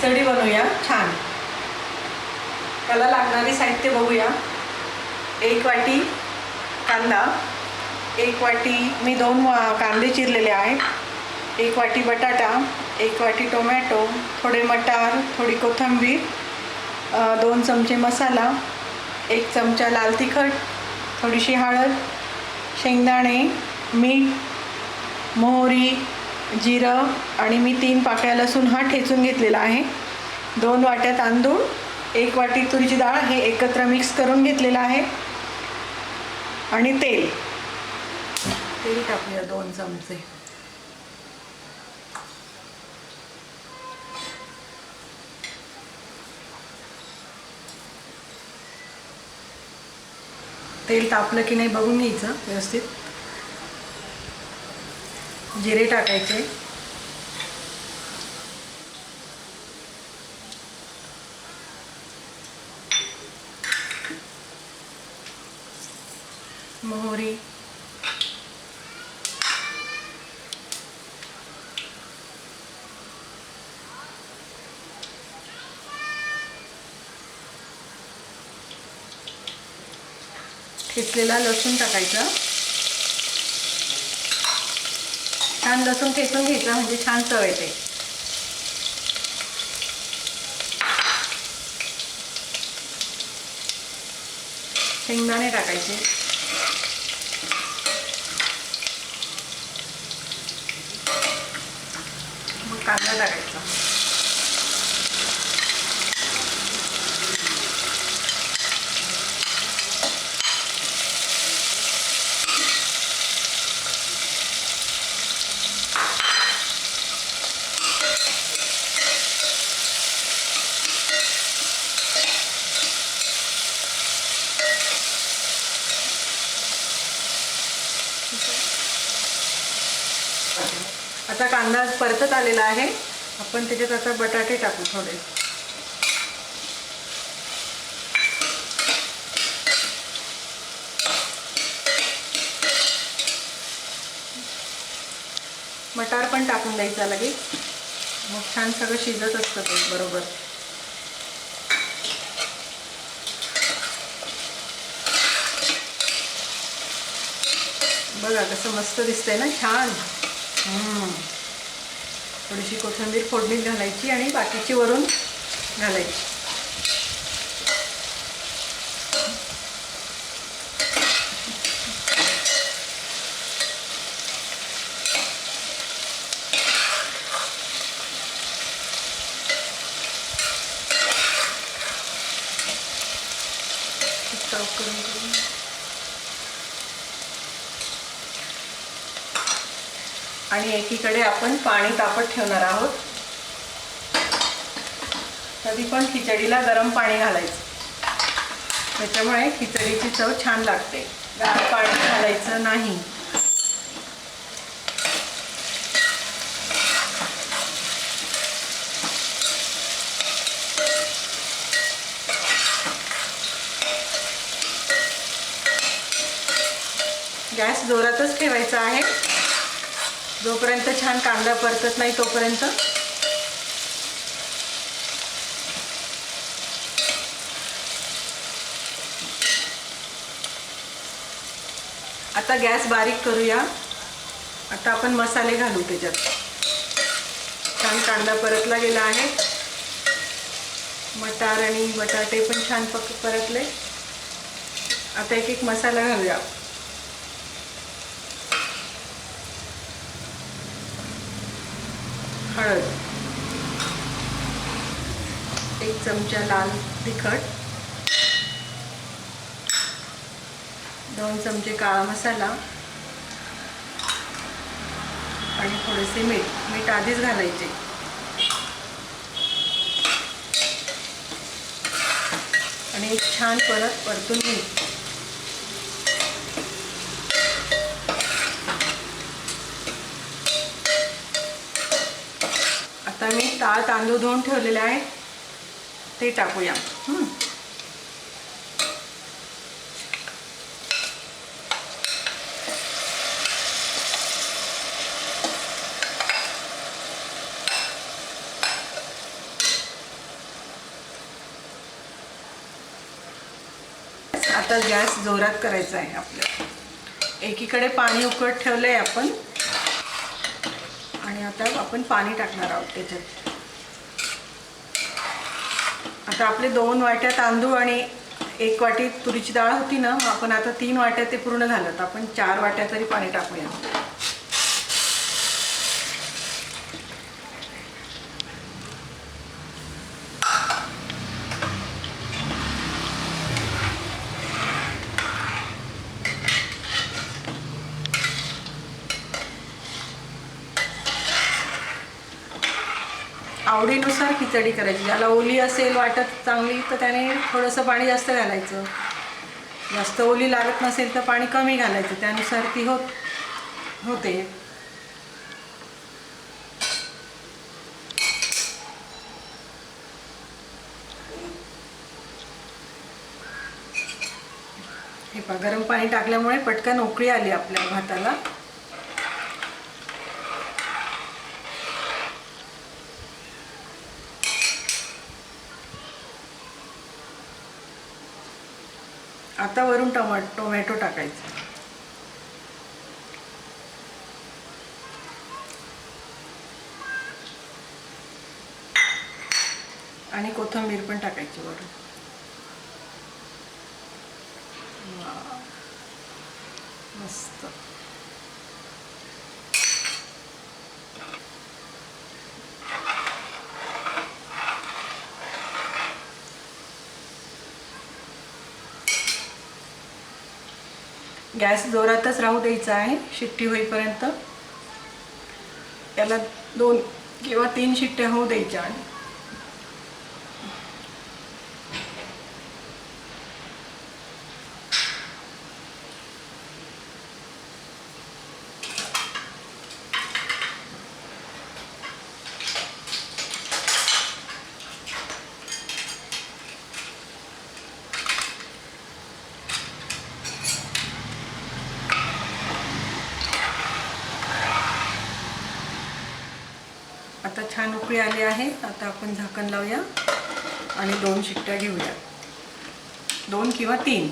खिचडी बनवूया छान। त्याला लागणारे साहित्य बघूया। 1 वाटी कांदा, 1 वाटी मी 2 कांदे चिरलेले आहेत, 1 वाटी बटाटा, 1 वाटी टोमॅटो, थोडे मटार, थोडी कोथिंबीर, 2 चमचे मसाला, 1 चमचा लाल तिखट, थोडीशी हळद, शेंगदाणे, मीठ, मोहरी, जिरं आणि मी 3 पाकळ्या लसूण हा ठेचून घेतलेला आहे। 2 वाट्या तांदूळ, 1 वाटी तुरीची डाळ हे एकत्र मिक्स करून घेतलेलं आहे। आणि तेल टाकूया 2 चमचे। तेल तापलं की नाही बघून घ्यायचं व्यवस्थित। जिरे टाकायचे, मोहरी, ठेचलेला लसूण टाकायचा। छान लसूण ठेचून घ्यायचा म्हणजे छान चव येते। शेंगदाणे टाकायचे, मग कांदा टाकायचा, आता कांदा परतत आलेला आहे। आपण त्याच्यात आता बटाटे टाकू थोडे। मटार पण टाकून द्यायचा लगेच, मग छान सगळं शिजत असतं ते बरोबर। बघा कसं मस्त दिसतंय ना, छान। थोडीशी कोथिंबीर फोडणीत घालायची आणि बाकीची वरून घालायची। आणि एकीकडे आपण पाणी तापत ठेवणार आहोत। कधी पण खिचडीला गरम पाणी घालायचं, त्याच्यामुळे खिचडीची चव छान लागते। गार पाणी घालायचं नाही। गॅस जोरातच ठेवायचा आहे, जोपर्यंत छान कांदा परतत नाही तोपर्यंत। आता गॅस बारीक करूया। आता आपण मसाले घालू त्याच्यात। छान कांदा परतला गेला आहे, मटार आणि बटाटे पण छान परतले। आता एक एक मसाला घालूया। हळद, 1 चमचा लाल तिखट, 2 चमचे काळा मसाला आणि थोडेसे मीठ आधीच घालायचे। आणि छान परत परतून घ्यायचे। आता मी तांदूळ धुवून ठेवलेले आहे ते टाकूया। आता गॅस जोरात करायचा आहे आपल्याला. एकीकडे पाणी उकळत ठेवलंय आपण आणि आता आपण पाणी टाकणार आहोत त्याच्यात. आता आपले 2 वाट्या तांदूळ आणि 1 वाटी तुरीची डाळ होती ना, आपण आता 3 वाट्या ते पूर्ण झालं, तर आपण 4 वाट्या तरी पाणी टाकूया. आवडीनुसार खिचडी करायची. ज्याला ओली असेल वाटत चांगली तर त्याने थोडंसं पाणी जास्त घालायचं, जास्त ओली लागत नसेल तर पाणी कमी घालायचं, त्यानुसार ती होते. हे पहा, गरम पाणी टाकल्यामुळे पटकन उकळी आली आपल्या भाताला. आता वरून टोमॅटो टाकायचं आणि कोथिंबीर पण टाकायची वरून. मस्त. गॅस जोरातच राहू द्यायचा आहे शिट्टी होईपर्यंत. त्याला 2 किंवा 3 शिट्ट्या होऊ द्यायच्या. आता छान उकळी आली आहे. आता आपण झाकण लावूया आणि 2 शिट्ट्या घेऊया, 2 किंवा 3.